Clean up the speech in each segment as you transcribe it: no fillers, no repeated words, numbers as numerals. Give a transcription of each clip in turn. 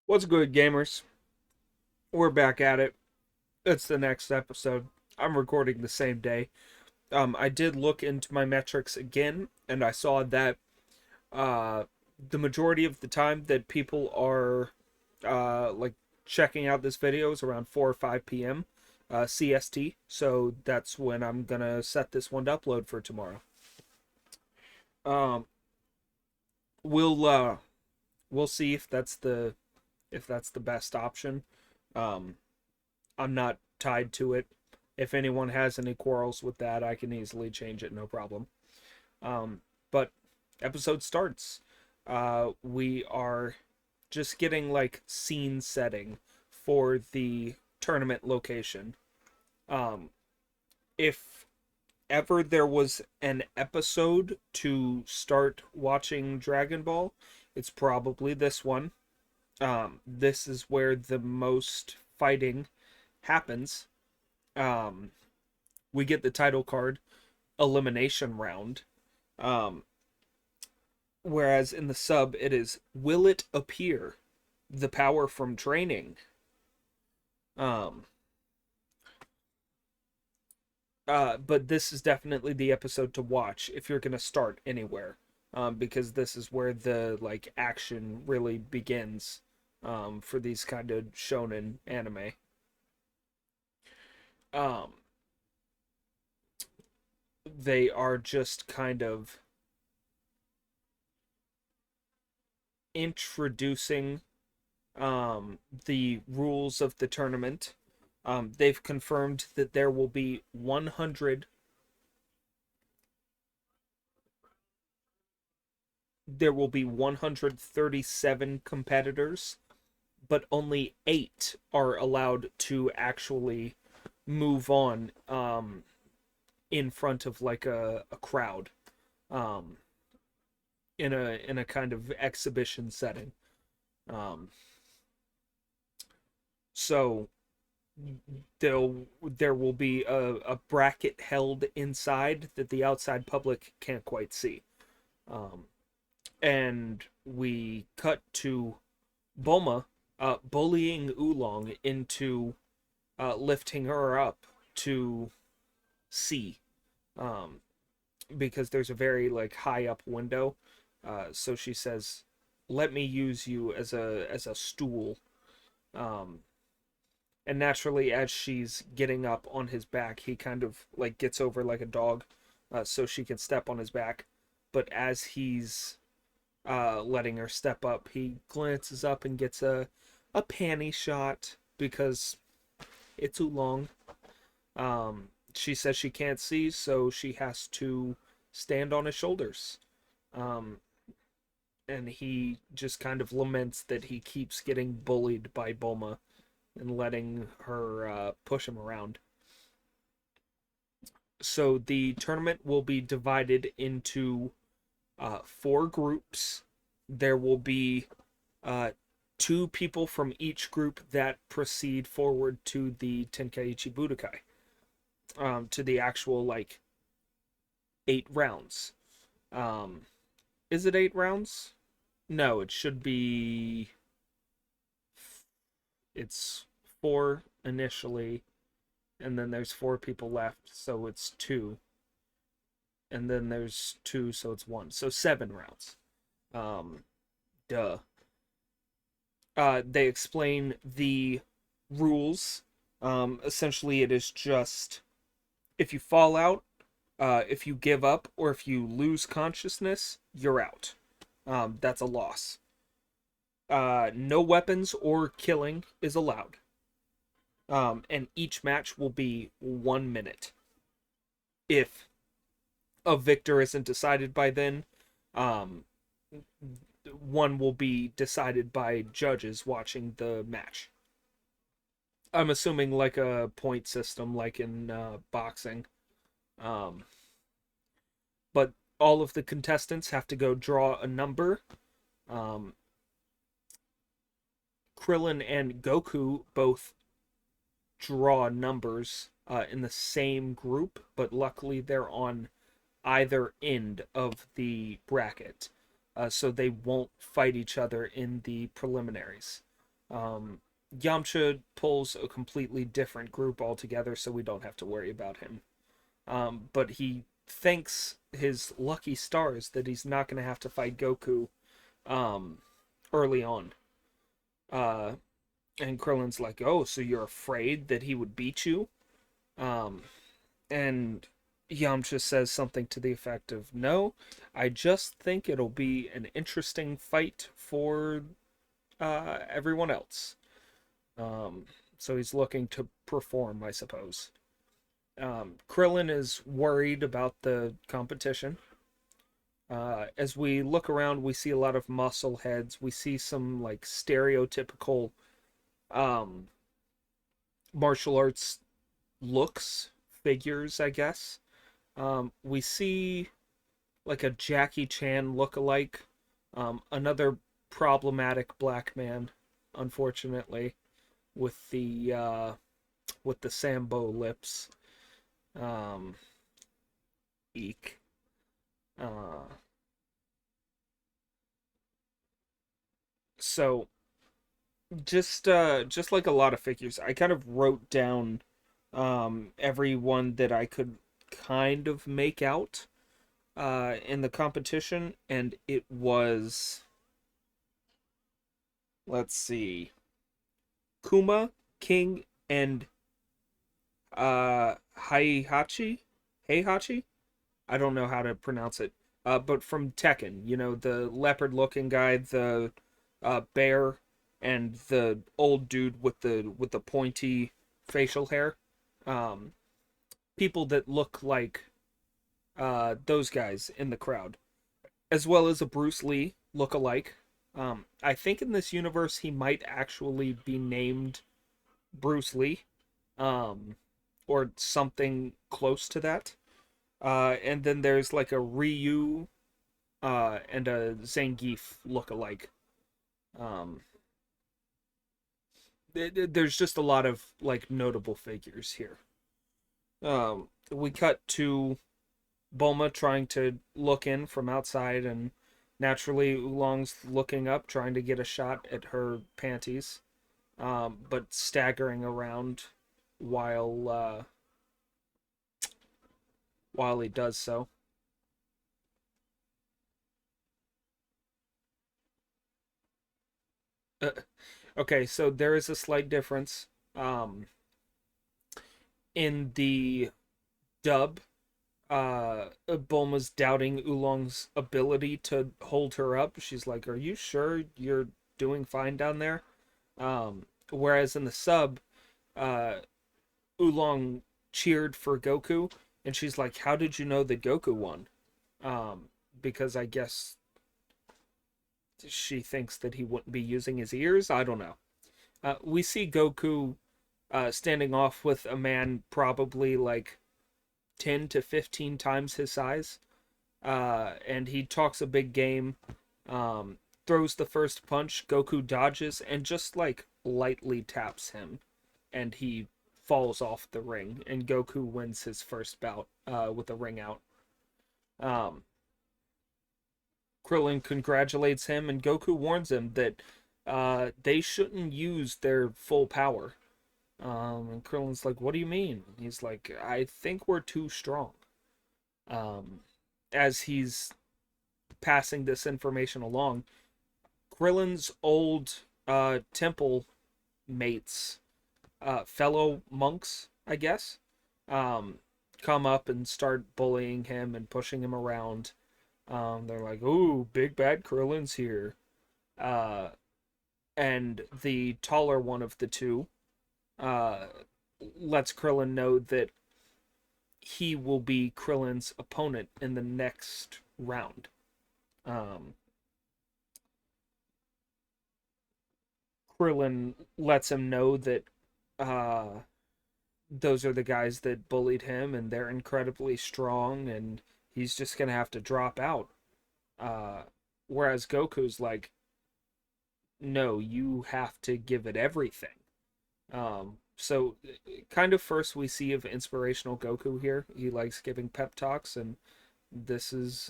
What's good, gamers? We're back at it. It's the next episode. I'm recording the same day. I did look into my metrics again, and I saw that uh, the majority of the time that people are like checking out this video is around 4 or 5 p.m. CST. So that's when I'm gonna set this one to upload for tomorrow. Um, we'll see if that's the best option. Um, I'm not tied to it. If anyone has any quarrels with that, I can easily change it, no problem. But episode starts. We are just getting like scene setting for the tournament location. Um, if ever there was an episode to start watching Dragon Ball, it's probably this one. This is where the most fighting happens. Um, we get the title card elimination round. Um, Whereas in the sub it is will it appear the power from training. Um, but this is definitely the episode to watch if you're gonna start anywhere. Because this is where the like action really begins. For these kind of shonen anime. Um, they are just kind of introducing the rules of the tournament. They've confirmed that there will be 137 competitors, but only 8 are allowed to actually move on in front of like a crowd. Um, in a kind of exhibition setting. Um, so there will be a bracket held inside that the outside public can't quite see. Um, and we cut to Bulma bullying Oolong into lifting her up to see. Um, because there's a very like high up window. So she says, "Let me use you as a stool." Um, and naturally, as she's getting up on his back, he kind of like gets over like a dog, so she can step on his back. But as he's letting her step up, he glances up and gets a panty shot because it's too long. She says she can't see, so she has to stand on his shoulders. Um, and he just kind of laments that he keeps getting bullied by Bulma and letting her push him around. So the tournament will be divided into 4 groups. There will be uh, 2 people from each group that proceed forward to the Tenkaichi Budokai, to the actual like 8 rounds. Um, is it 8 rounds? No, it should be. It's 4 initially, and then there's 4 people left, so it's 2. And then there's 2, so it's 1. So 7 rounds. Um, duh. They explain the rules. Essentially, it is just if you fall out, if you give up, or if you lose consciousness, you're out. That's a loss. No weapons or killing is allowed. And each match will be 1 minute. If a victor isn't decided by then, um, one will be decided by judges watching the match. I'm assuming like a point system, like in boxing. Um, but all of the contestants have to go draw a number. Um, Krillin and Goku both draw numbers in the same group, but luckily they're on either end of the bracket, so they won't fight each other in the preliminaries. Um, Yamcha pulls a completely different group altogether, so we don't have to worry about him. But he thanks his lucky stars that he's not going to have to fight Goku um, early on. Uh, and Krillin's like, "Oh, so you're afraid that he would beat you?" Um, and Yamcha says something to the effect of, "No, I just think it'll be an interesting fight for everyone else." Um, so he's looking to perform, I suppose. Krillin is worried about the competition. As we look around, we see a lot of muscle heads. We see some like stereotypical um, martial arts looks, figures, I guess. We see like a Jackie Chan look-alike, another problematic black man, unfortunately, with the Sambo lips. Um, Eek. Uh, so just like a lot of figures, I kind of wrote down everyone that I could kind of make out in the competition, and it was, let's see, Kuma, King, and Heihachi. Heihachi. I don't know how to pronounce it. But from Tekken, the leopard-looking guy, the bear, and the old dude with the pointy facial hair. Um, People that look like those guys in the crowd, as well as a Bruce Lee look-alike. I think in this universe he might actually be named Bruce Lee, um, or something close to that. And then there's like a Ryu and a Zangief look-alike. Um, there's just a lot of like notable figures here. We cut to Bulma trying to look in from outside, and naturally Oolong's looking up, trying to get a shot at her panties, but staggering around while uh, while he does so. Uh, okay, so there is a slight difference um, in the dub. Bulma's doubting Oolong's ability to hold her up. She's like, "Are you sure you're doing fine down there?" Whereas in the sub, uh, Oolong cheered for Goku, and she's like, "How did you know that Goku won?" Um, because I guess she thinks that he wouldn't be using his ears. I don't know. We see Goku standing off with a man probably like 10 to 15 times his size. And he talks a big game, throws the first punch, Goku dodges, and just like lightly taps him, and he falls off the ring, and Goku wins his first bout with a ring out. Um, Krillin congratulates him, and Goku warns him that they shouldn't use their full power. And Krillin's like, "What do you mean?" He's like, "I think we're too strong." Um, as he's passing this information along, Krillin's old temple mates, fellow monks, I guess, um, come up and start bullying him and pushing him around. They're like, "Ooh, big bad Krillin's here." Uh, and the taller one of the two uh, lets Krillin know that he will be Krillin's opponent in the next round. Um, Krillin lets him know that uh, those are the guys that bullied him, and they're incredibly strong, and he's just gonna have to drop out. Uh, Whereas Goku's like, no, you have to give it everything. So kind of first we see of inspirational Goku here. He likes giving pep talks, and this is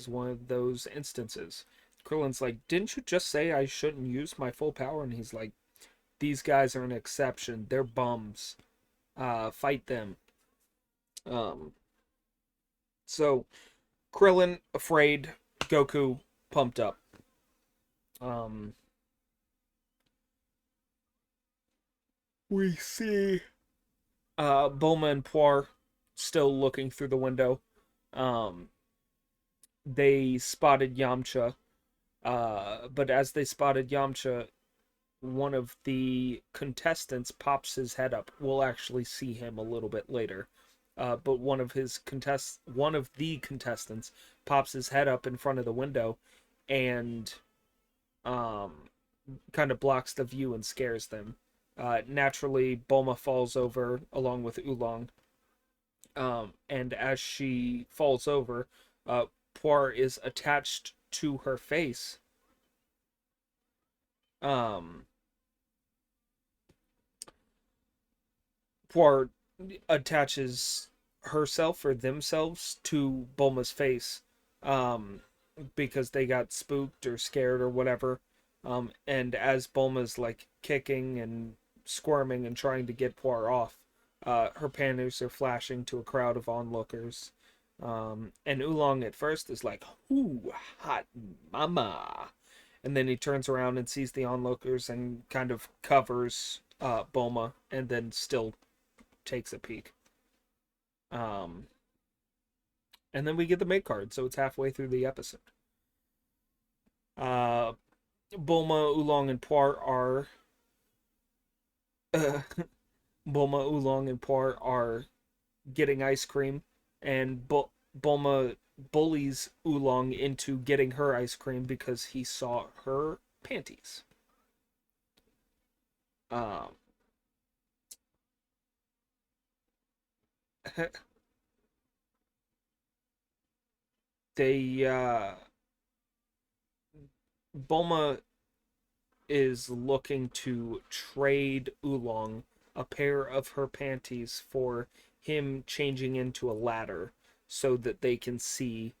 one of those instances. Krillin's like, "Didn't you just say I shouldn't use my full power?" And he's like, these guys are an exception. They're bums. Fight them. Um, so Krillin afraid, Goku pumped up. Um, we see Bulma and Poir still looking through the window. Um, they spotted Yamcha, but as they spotted Yamcha, one of the contestants pops his head up. We'll actually see him a little bit later. But one of the contestants pops his head up in front of the window and um, kind of blocks the view and scares them. Naturally, Bulma falls over along with Oolong. And as she falls over, Poir is attached to her face. Um, Poir attaches herself or themselves to Bulma's face, um, because they got spooked or scared or whatever. And as Bulma's like kicking and squirming and trying to get Poir off, her panties are flashing to a crowd of onlookers. And Oolong at first is like, "Ooh, hot mama," and then he turns around and sees the onlookers and kind of covers Bulma, and then still takes a peek. Um, and then we get the mid card, so it's halfway through the episode. Uh, Bulma, Oolong, and Poir are uh, Bulma, Oolong, and Poir are getting ice cream, and Bulma bullies Oolong into getting her ice cream because he saw her panties. Um, they Bulma is looking to trade Oolong a pair of her panties for him changing into a ladder so that they can see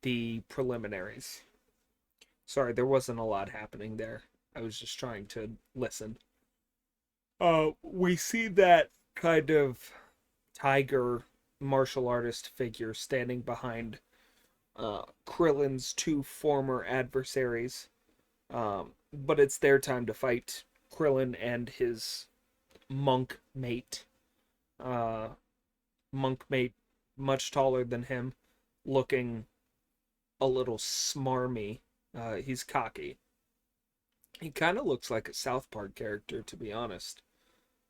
the preliminaries. Sorry, there wasn't a lot happening there. I was just trying to listen. We see that kind of tiger martial artist figure standing behind Krillin's two former adversaries. But it's their time to fight Krillin and his monk mate. Uh, Monk mate, much taller than him, looking a little smarmy. He's cocky. He kind of looks like a South Park character, to be honest.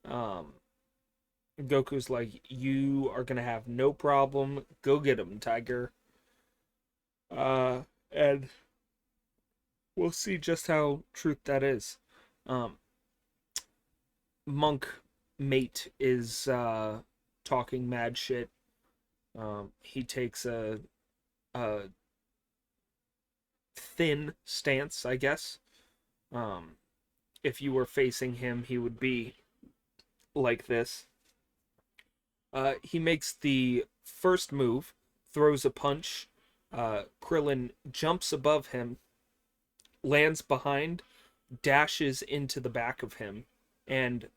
Um, Goku's like, "You are gonna have no problem. Go get him, Tiger." And we'll see just how truth that is. Um, Monk mate is talking mad shit. He takes a thin stance, I guess. Um, if you were facing him, he would be like this. He makes the first move, throws a punch. Krillin jumps above him, lands behind, dashes into the back of him, and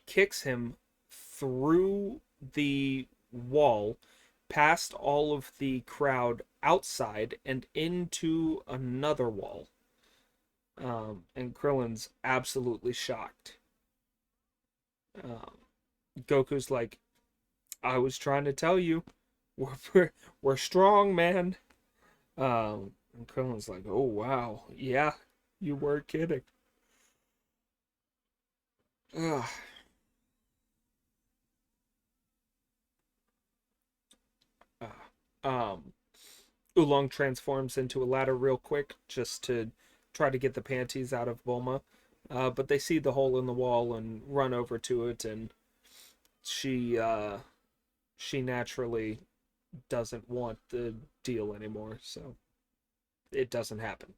kicks him through the wall, past all of the crowd outside, and into another wall. And Krillin's absolutely shocked. Um, Goku's like, "I was trying to tell you, we're strong, man." And Krillin's like, "Oh wow, yeah, you weren't kidding." Ugh. Um, Oolong transforms into a ladder real quick just to try to get the panties out of Bulma. But they see the hole in the wall and run over to it, and she she naturally doesn't want the deal anymore, so it doesn't happen.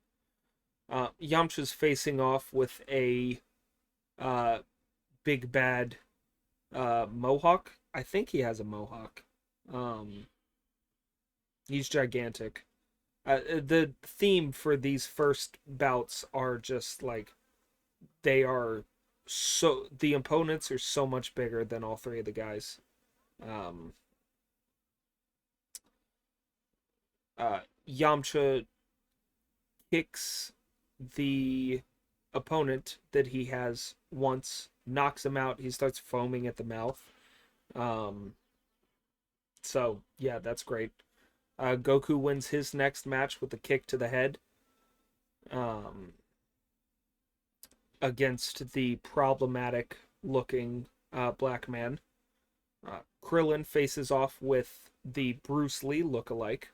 Yamcha's facing off with a uh, big bad Mohawk. I think he has a Mohawk. Um, he's gigantic. The theme for these first bouts are just like they are so the opponents are so much bigger than all three of the guys. Um, Yamcha kicks the opponent that he has once, knocks him out. He starts foaming at the mouth. Um, so yeah, that's great. Goku wins his next match with a kick to the head. Um, against the problematic looking black man. Krillin faces off with the Bruce Lee lookalike.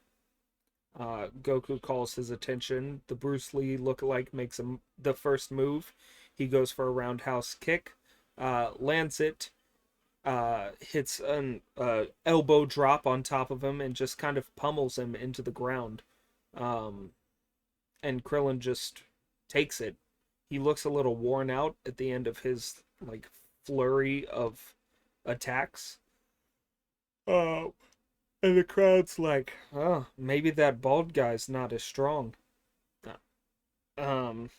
Goku calls his attention. The Bruce Lee lookalike makes him the first move. He goes for a roundhouse kick, lands it, hits an elbow drop on top of him, and just kind of pummels him into the ground. Um, and Krillin just takes it. He looks a little worn out at the end of his like flurry of attacks. Uh, and the crowd's like, oh, maybe that bald guy's not as strong. Um,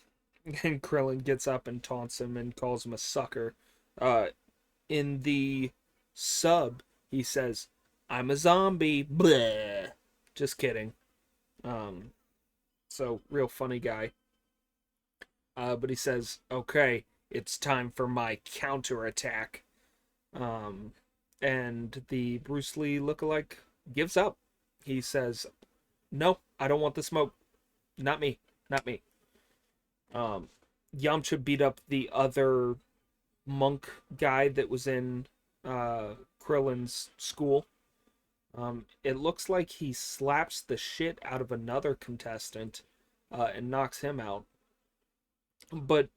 and Krillin gets up and taunts him and calls him a sucker. Uh, in the sub, he says, "I'm a zombie." Bleh. Just kidding. Um, so real funny guy. But he says, "Okay, it's time for my counterattack." Um, and the Bruce Lee lookalike gives up. He says, "No, I don't want the smoke. Not me. Not me." Um, Yamcha beat up the other monk guy that was in Krillin's school. It looks like he slaps the shit out of another contestant and knocks him out. But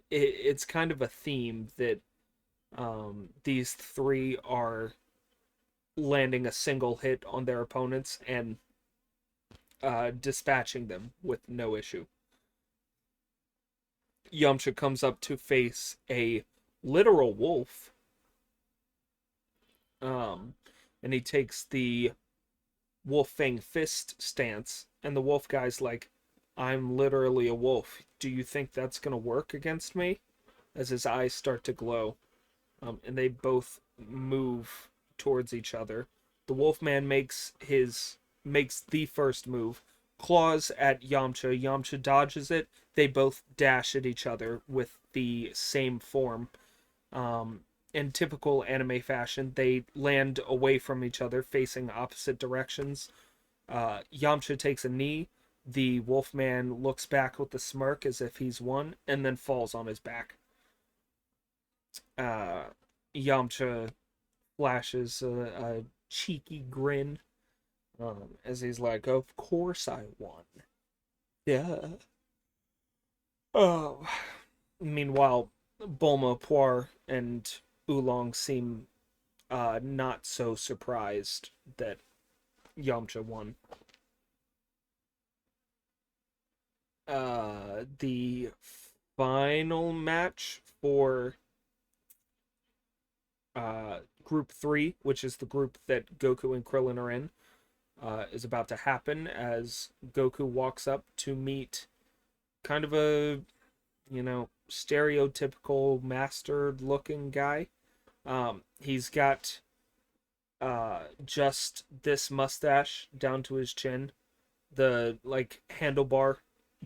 it's kind of a theme that these three are landing a single hit on their opponents and dispatching them with no issue. Yamcha comes up to face a literal wolf, um, and he takes the wolf fang fist stance, and the wolf guy's like, "I'm literally a wolf. Do you think that's gonna work against me?" As his eyes start to glow, and they both move towards each other. The Wolfman makes the first move, claws at Yamcha. Yamcha dodges it. They both dash at each other with the same form. In typical anime fashion, they land away from each other, facing opposite directions. Yamcha takes a knee. The Wolfman looks back with a smirk as if he's won, and then falls on his back. Uh, Yamcha flashes a cheeky grin as he's like, "Of course I won." Yeah. Oh. Meanwhile, Bulma, Poir, and Oolong seem not so surprised that Yamcha won. The final match for Group 3, which is the group that Goku and Krillin are in, is about to happen as Goku walks up to meet kind of a, stereotypical master looking guy. He's got just this mustache down to his chin, the like handlebar,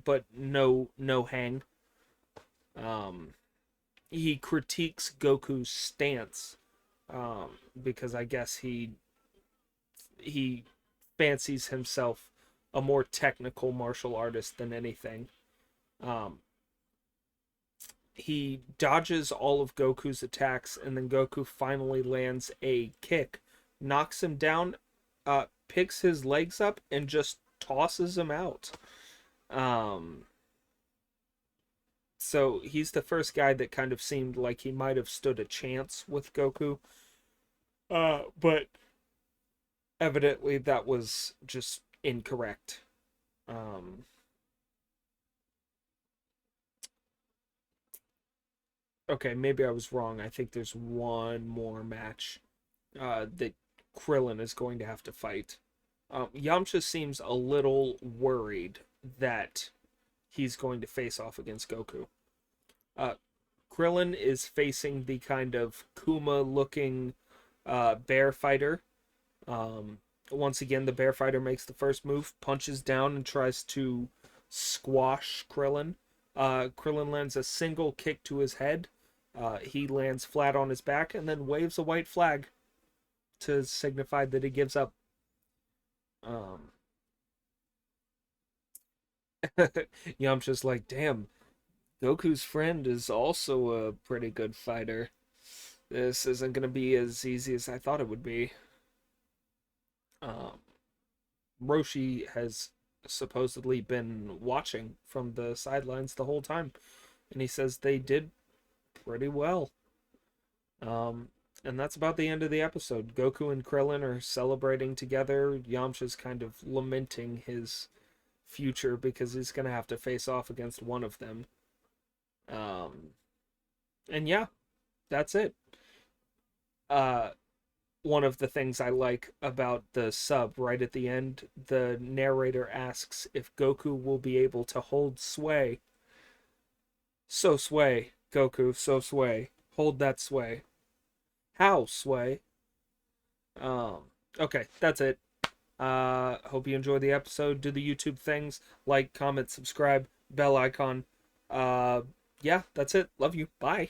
but no hang. Um, he critiques Goku's stance because I guess he fancies himself a more technical martial artist than anything. Um, he dodges all of Goku's attacks, and then Goku finally lands a kick, knocks him down, picks his legs up, and just tosses him out. Um, so he's the first guy that kind of seemed like he might have stood a chance with Goku. But evidently that was just incorrect. Um, okay, maybe I was wrong. I think there's one more match that Krillin is going to have to fight. Yamcha seems a little worried that he's going to face off against Goku. Uh, Krillin is facing the kind of Kuma-looking bear fighter. Once again, the bear fighter makes the first move, punches down, and tries to squash Krillin. Krillin lands a single kick to his head. He lands flat on his back and then waves a white flag to signify that he gives up. Um, Yamcha's like, damn, Goku's friend is also a pretty good fighter. This isn't going to be as easy as I thought it would be. Um, Roshi has supposedly been watching from the sidelines the whole time, and he says they did pretty well. Um, and that's about the end of the episode. Goku and Krillin are celebrating together. Yamcha's kind of lamenting his future because he's going to have to face off against one of them. And yeah, that's it. Uh, One of the things I like about the sub right at the end, the narrator asks if Goku will be able to hold sway. So sway, Goku, so sway. Hold that sway. How sway? Um, okay, that's it. Hope you enjoy the episode. Do the YouTube things. Like, comment, subscribe, bell icon. Yeah, that's it. Love you. Bye.